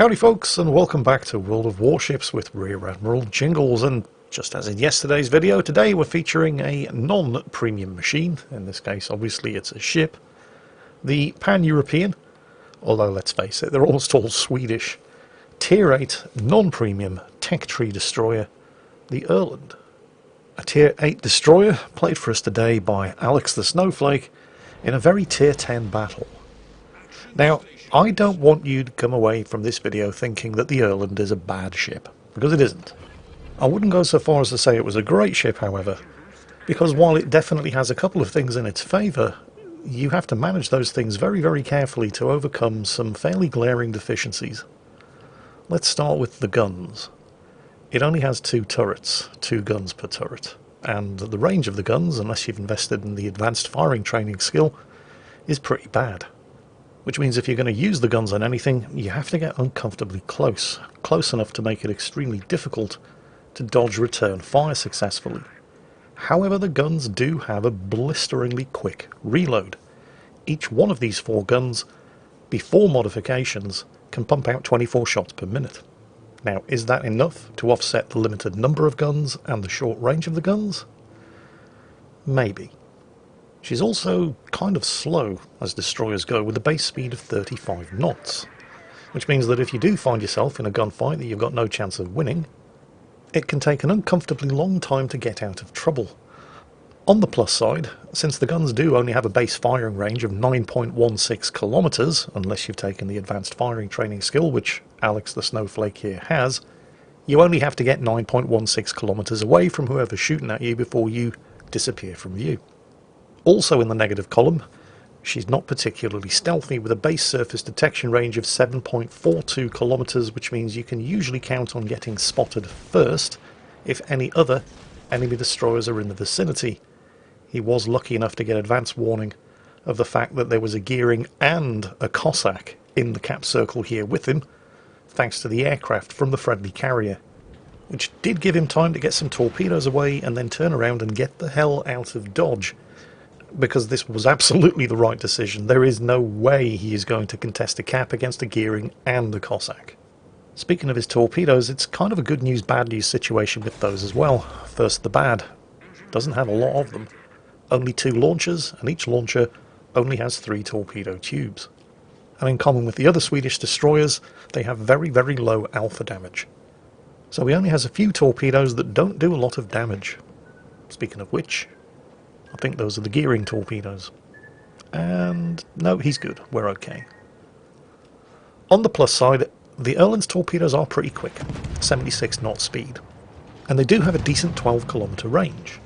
Howdy folks, and welcome back to World of Warships with Rear Admiral Jingles. And just as in yesterday's video, today we're featuring a non-premium machine. In this case, obviously it's a ship. The Pan-European, although let's face it, they're almost all Swedish, Tier 8 non-premium tech tree destroyer, the Erland. A Tier 8 destroyer played for us today by Alex the Snowflake in a very Tier 10 battle. Now, I don't want you to come away from this video thinking that the Erland is a bad ship, because it isn't. I wouldn't go so far as to say it was a great ship, however, because while it definitely has a couple of things in its favour, you have to manage those things very, very carefully to overcome some fairly glaring deficiencies. Let's start with the guns. It only has 2 turrets, 2 guns per turret, and the range of the guns, unless you've invested in the advanced firing training skill, is pretty bad. Which means if you're going to use the guns on anything, you have to get uncomfortably close enough to make it extremely difficult to dodge return fire successfully. However, the guns do have a blisteringly quick reload. Each one of these 4 guns, before modifications, can pump out 24 shots per minute. Now, is that enough to offset the limited number of guns and the short range of the guns? Maybe. She's also kind of slow as destroyers go, with a base speed of 35 knots, which means that if you do find yourself in a gunfight that you've got no chance of winning, it can take an uncomfortably long time to get out of trouble. On the plus side, since the guns do only have a base firing range of 9.16 kilometers, unless you've taken the advanced firing training skill, which Alex the Snowflake here has, you only have to get 9.16 kilometers away from whoever's shooting at you before you disappear from view. Also in the negative column, she's not particularly stealthy, with a base surface detection range of 7.42 kilometers, which means you can usually count on getting spotted first if any other enemy destroyers are in the vicinity. He was lucky enough to get advance warning of the fact that there was a Gearing and a Cossack in the cap circle here with him, thanks to the aircraft from the friendly carrier, which did give him time to get some torpedoes away and then turn around and get the hell out of dodge. Because this was absolutely the right decision. There is no way he is going to contest a cap against a Gearing and a Cossack. Speaking of his torpedoes, it's kind of a good news, bad news situation with those as well. First, the bad. Doesn't have a lot of them. Only 2 launchers, and each launcher only has 3 torpedo tubes. And in common with the other Swedish destroyers, they have very, very low alpha damage. So he only has a few torpedoes that don't do a lot of damage. Speaking of which, I think those are the Gearing torpedoes. And no, he's good. We're okay. On the plus side, the Erland's torpedoes are pretty quick, 76 knot speed, and they do have a decent 12 kilometer range.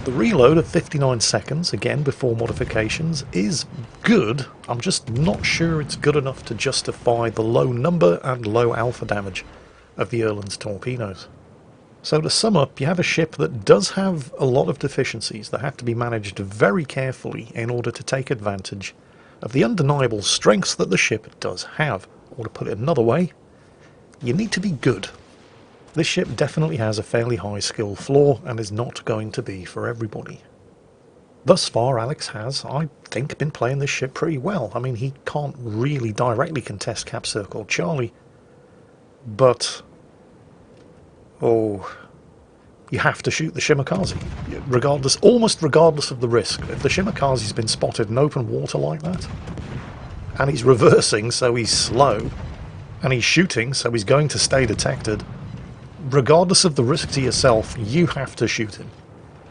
The reload of 59 seconds, again before modifications, is good. I'm just not sure it's good enough to justify the low number and low alpha damage of the Erland's torpedoes. So to sum up, you have a ship that does have a lot of deficiencies that have to be managed very carefully in order to take advantage of the undeniable strengths that the ship does have. Or to put it another way, you need to be good. This ship definitely has a fairly high skill floor and is not going to be for everybody. Thus far, Alex has, I think, been playing this ship pretty well. I mean, he can't really directly contest Cap Circle Charlie, but oh, you have to shoot the Shimakaze, almost regardless of the risk. If the Shimakaze's been spotted in open water like that, and he's reversing so he's slow, and he's shooting so he's going to stay detected, regardless of the risk to yourself, you have to shoot him.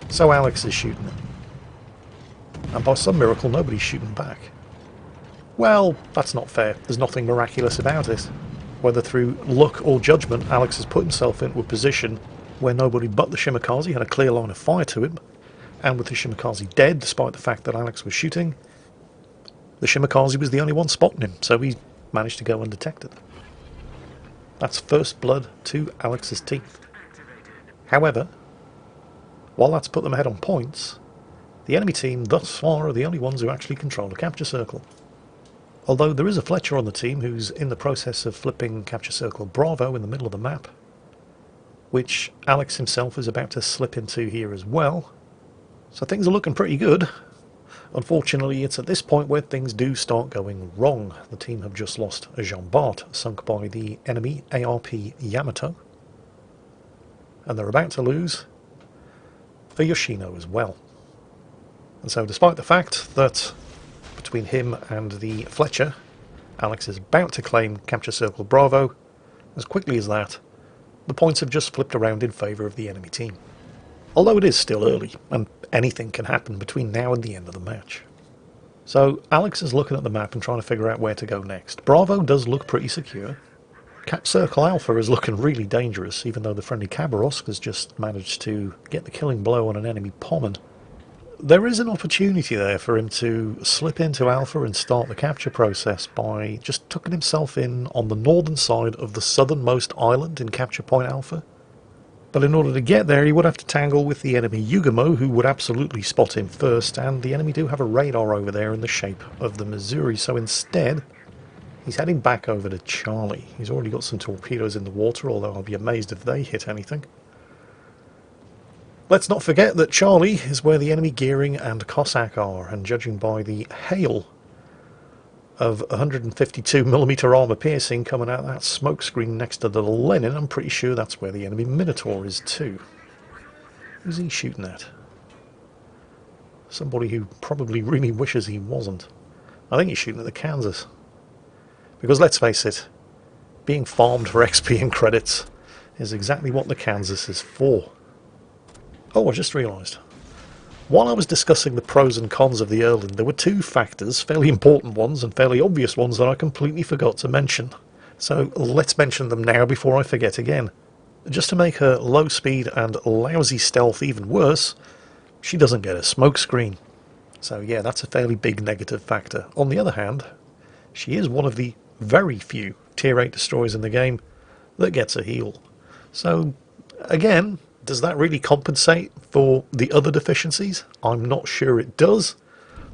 So Alex is shooting him. And by some miracle, nobody's shooting back. Well, that's not fair. There's nothing miraculous about it. Whether through luck or judgment, Alex has put himself into a position where nobody but the Shimakaze had a clear line of fire to him, and with the Shimakaze dead, despite the fact that Alex was shooting, the Shimakaze was the only one spotting him, so he managed to go undetected. That's first blood to Alex's teeth. However, while that's put them ahead on points, the enemy team thus far are the only ones who actually control a capture circle. Although there is a Fletcher on the team who's in the process of flipping Capture Circle Bravo in the middle of the map, which Alex himself is about to slip into here as well. So things are looking pretty good. Unfortunately, it's at this point where things do start going wrong. The team have just lost a Jean Bart, sunk by the enemy ARP Yamato, and they're about to lose a Yoshino as well. And so despite the fact that between him and the Fletcher, Alex is about to claim Capture Circle Bravo, as quickly as that, the points have just flipped around in favour of the enemy team. Although it is still early, and anything can happen between now and the end of the match. So Alex is looking at the map and trying to figure out where to go next. Bravo does look pretty secure. Cap Circle Alpha is looking really dangerous, even though the friendly Khabarovsk has just managed to get the killing blow on an enemy Pommern. There is an opportunity there for him to slip into Alpha and start the capture process by just tucking himself in on the northern side of the southernmost island in Capture Point Alpha. But in order to get there, he would have to tangle with the enemy Yugamo, who would absolutely spot him first, and the enemy do have a radar over there in the shape of the Missouri, so instead, he's heading back over to Charlie. He's already got some torpedoes in the water, although I'll be amazed if they hit anything. Let's not forget that Charlie is where the enemy Gearing and Cossack are, and judging by the hail of 152mm armour piercing coming out that smoke screen next to the Lenin, I'm pretty sure that's where the enemy Minotaur is too. Who's he shooting at? Somebody who probably really wishes he wasn't. I think he's shooting at the Kansas. Because let's face it, being farmed for XP and credits is exactly what the Kansas is for. Oh, I just realised. While I was discussing the pros and cons of the Erland, there were two factors, fairly important ones and fairly obvious ones, that I completely forgot to mention. So let's mention them now before I forget again. Just to make her low speed and lousy stealth even worse, she doesn't get a smoke screen. So yeah, that's a fairly big negative factor. On the other hand, she is one of the very few Tier 8 destroyers in the game that gets a heal. So again, does that really compensate for the other deficiencies? I'm not sure it does,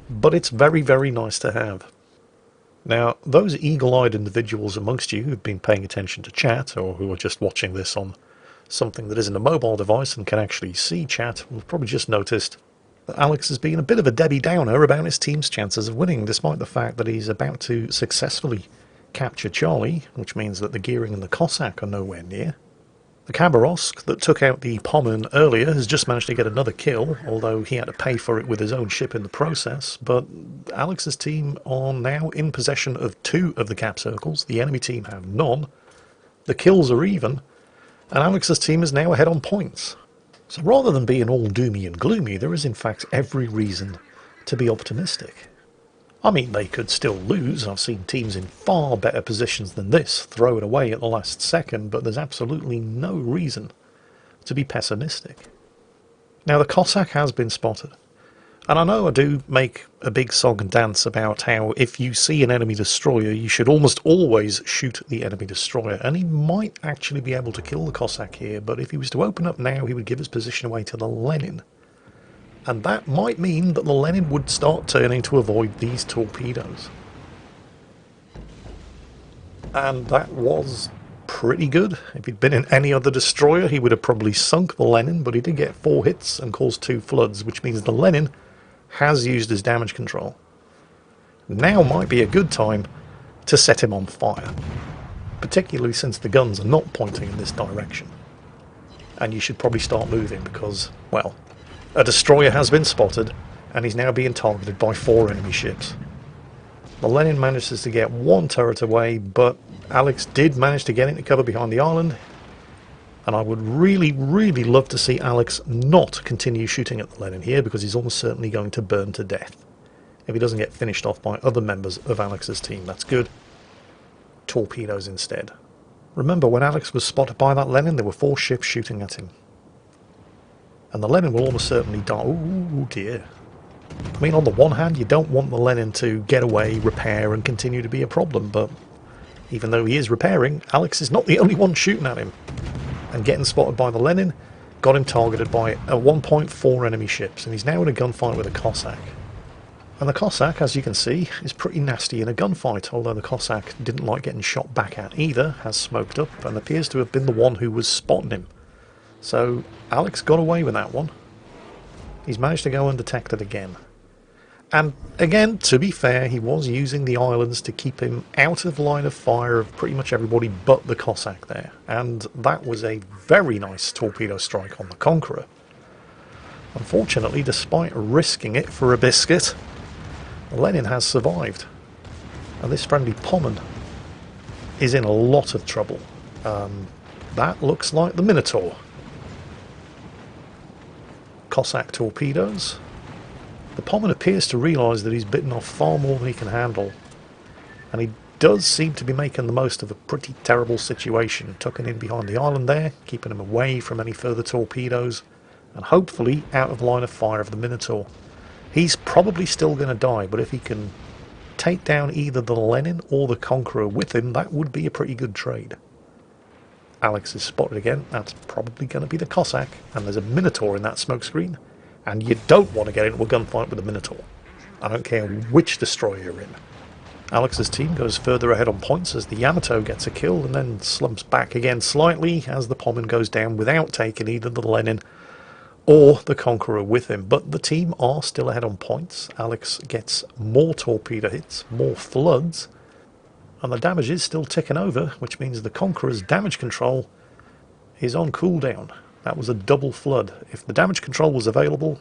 but it's very, very nice to have. Now, those eagle-eyed individuals amongst you who've been paying attention to chat, or who are just watching this on something that isn't a mobile device and can actually see chat, will have probably just noticed that Alex has been a bit of a Debbie Downer about his team's chances of winning, despite the fact that he's about to successfully capture Charlie, which means that the Gearing and the Cossack are nowhere near. The Khabarovsk that took out the Pommern earlier has just managed to get another kill, although he had to pay for it with his own ship in the process. But Alex's team are now in possession of 2 of the cap circles, the enemy team have none, the kills are even, and Alex's team is now ahead on points. So rather than being all doomy and gloomy, there is in fact every reason to be optimistic. I mean, they could still lose. I've seen teams in far better positions than this throw it away at the last second, but there's absolutely no reason to be pessimistic. Now, the Cossack has been spotted. And I know I do make a big song and dance about how if you see an enemy destroyer, you should almost always shoot the enemy destroyer. And he might actually be able to kill the Cossack here, but if he was to open up now, he would give his position away to the Lenin. And that might mean that the Lenin would start turning to avoid these torpedoes. And that was pretty good. If he'd been in any other destroyer, he would have probably sunk the Lenin, but he did get 4 hits and caused 2 floods, which means the Lenin has used his damage control. Now might be a good time to set him on fire, particularly since the guns are not pointing in this direction. And you should probably start moving because, well, a destroyer has been spotted, and he's now being targeted by 4 enemy ships. The Lenin manages to get 1 turret away, but Alex did manage to get into cover behind the island, and I would really, really love to see Alex not continue shooting at the Lenin here, because he's almost certainly going to burn to death. If he doesn't get finished off by other members of Alex's team, that's good. Torpedoes instead. Remember, when Alex was spotted by that Lenin, there were 4 ships shooting at him. And the Lenin will almost certainly die. Oh dear. I mean, on the one hand, you don't want the Lenin to get away, repair, and continue to be a problem, but even though he is repairing, Alex is not the only one shooting at him. And getting spotted by the Lenin got him targeted by 1.4 enemy ships, and he's now in a gunfight with a Cossack. And the Cossack, as you can see, is pretty nasty in a gunfight, although the Cossack didn't like getting shot back at either, has smoked up, and appears to have been the one who was spotting him. So Alex got away with that one. He's managed to go undetected again. And again, to be fair, he was using the islands to keep him out of line of fire of pretty much everybody but the Cossack there. And that was a very nice torpedo strike on the Conqueror. Unfortunately, despite risking it for a biscuit, Lenin has survived. And this friendly Pommern is in a lot of trouble. That looks like the Minotaur. Cossack torpedoes. The Pommern appears to realise that he's bitten off far more than he can handle, and he does seem to be making the most of a pretty terrible situation, tucking in behind the island there, keeping him away from any further torpedoes, and hopefully out of line of fire of the Minotaur. He's probably still going to die, but if he can take down either the Lenin or the Conqueror with him, that would be a pretty good trade. Alex is spotted again. That's probably going to be the Cossack, and there's a Minotaur in that smokescreen. And you don't want to get into a gunfight with the Minotaur. I don't care which destroyer you're in. Alex's team goes further ahead on points as the Yamato gets a kill and then slumps back again slightly as the Pommern goes down without taking either the Lenin or the Conqueror with him. But the team are still ahead on points. Alex gets more torpedo hits, more floods, and the damage is still ticking over, which means the Conqueror's damage control is on cooldown. That was a double flood. If the damage control was available,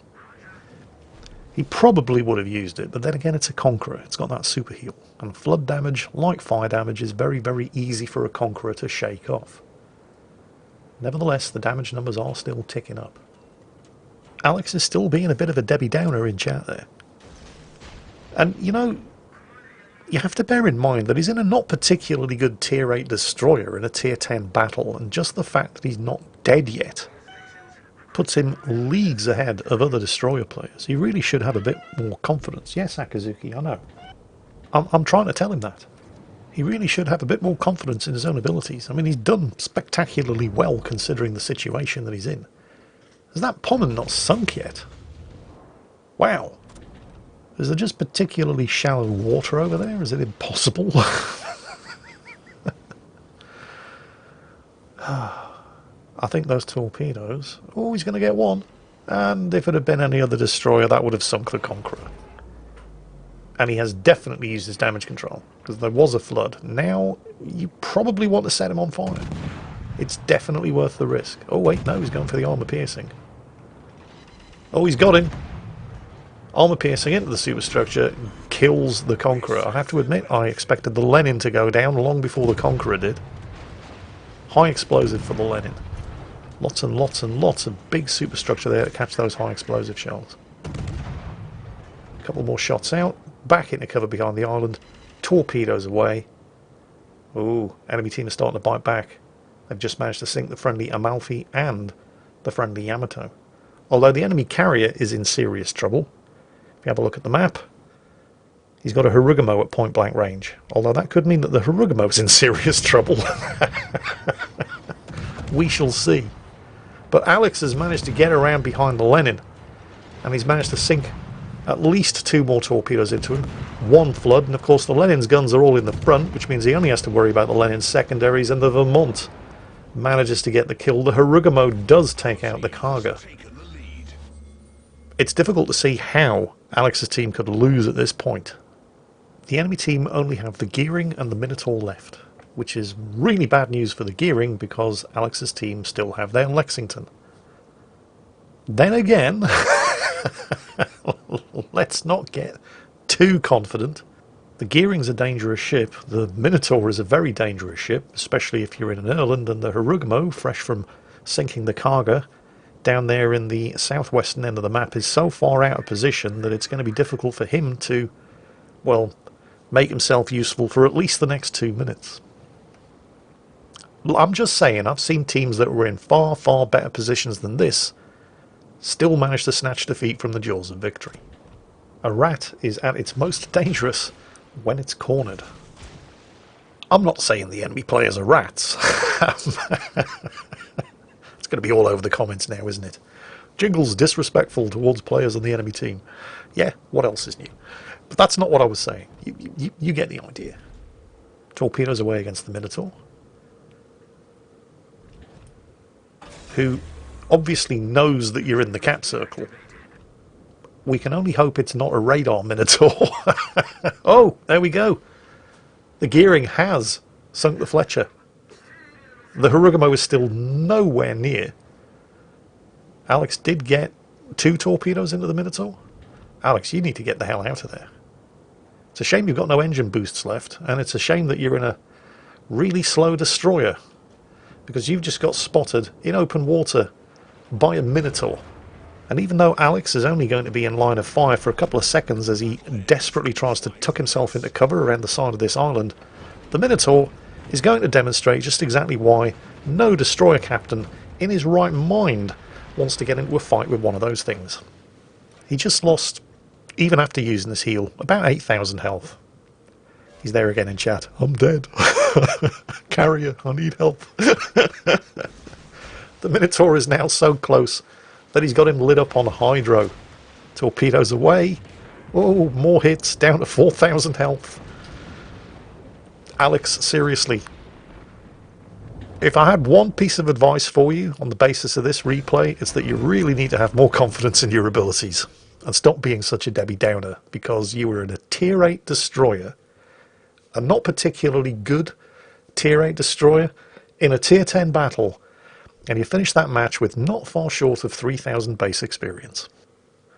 he probably would have used it, but then again, it's a Conqueror. It's got that super heal. And flood damage, like fire damage, is very, very easy for a Conqueror to shake off. Nevertheless, the damage numbers are still ticking up. Alex is still being a bit of a Debbie Downer in chat there. And, you know, you have to bear in mind that he's in a not particularly good Tier 8 destroyer in a Tier 10 battle, and just the fact that he's not dead yet puts him leagues ahead of other destroyer players. He really should have a bit more confidence. Yes, Akazuki, I know. I'm trying to tell him that. He really should have a bit more confidence in his own abilities. I mean, he's done spectacularly well considering the situation that he's in. Has that Pommern not sunk yet? Wow. Is there just particularly shallow water over there? Is it impossible? I think those torpedoes... Oh, he's going to get one. And if it had been any other destroyer, that would have sunk the Conqueror. And he has definitely used his damage control, because there was a flood. Now, you probably want to set him on fire. It's definitely worth the risk. Oh, wait, no, he's going for the armor piercing. Oh, he's got him. Armor piercing into the superstructure kills the Conqueror. I have to admit, I expected the Lenin to go down long before the Conqueror did. High explosive for the Lenin. Lots and lots and lots of big superstructure there to catch those high explosive shells. A couple more shots out. Back into cover behind the island. Torpedoes away. Ooh, enemy team is starting to bite back. They've just managed to sink the friendly Amalfi and the friendly Yamato. Although the enemy carrier is in serious trouble. If you have a look at the map, he's got a Harugamo at point blank range. Although that could mean that the Harugamo is in serious trouble. We shall see. But Alex has managed to get around behind the Lenin, and he's managed to sink at least 2 more torpedoes into him. 1 flood, and of course the Lenin's guns are all in the front, which means he only has to worry about the Lenin's secondaries, and the Vermont manages to get the kill. The Harugamo does take out the Kaga. It's difficult to see how Alex's team could lose at this point. The enemy team only have the Gearing and the Minotaur left, which is really bad news for the Gearing because Alex's team still have their Lexington. Then again, let's not get too confident. The Gearing's a dangerous ship. The Minotaur is a very dangerous ship, especially if you're in an Erland, and the Harugamo, fresh from sinking the Kaga, down there in the southwestern end of the map, is so far out of position that it's going to be difficult for him to, well, make himself useful for at least the next 2 minutes. I'm just saying, I've seen teams that were in far, far better positions than this still manage to snatch defeat from the jaws of victory. A rat is at its most dangerous when it's cornered. I'm not saying the enemy players are rats. It's going to be all over the comments now, isn't it? Jingles disrespectful towards players on the enemy team. Yeah, what else is new? But that's not what I was saying. You get the idea. Torpedoes away against the Minotaur, who obviously knows that you're in the cat circle. we can only hope it's not a radar Minotaur. Oh, there we go. The gearing has sunk the Fletcher. The Harugumo is still nowhere near. Alex did get 2 torpedoes into the Minotaur. Alex, you need to get the hell out of there. It's a shame you've got no engine boosts left, and it's a shame that you're in a really slow destroyer, because you've just got spotted in open water by a Minotaur. And even though Alex is only going to be in line of fire for a couple of seconds as he desperately tries to tuck himself into cover around the side of this island, the Minotaur is going to demonstrate just exactly why no destroyer captain in his right mind wants to get into a fight with one of those things. He just lost, even after using his heal, about 8,000 health. He's there again in chat. I'm dead. Carrier, I need help. The Minotaur is now so close that he's got him lit up on hydro. Torpedoes away. Oh, more hits, down to 4,000 health. Alex, seriously, if I had one piece of advice for you on the basis of this replay, it's that you really need to have more confidence in your abilities and stop being such a Debbie Downer, because you were in a tier 8 destroyer, a not particularly good tier 8 destroyer, in a tier 10 battle, and you finished that match with not far short of 3,000 base experience.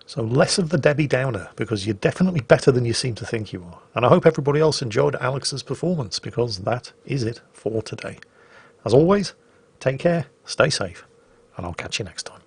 So less of the Debbie Downer, because you're definitely better than you seem to think you are. And I hope everybody else enjoyed Alex's performance, because that is it for today. As always, take care, stay safe, and I'll catch you next time.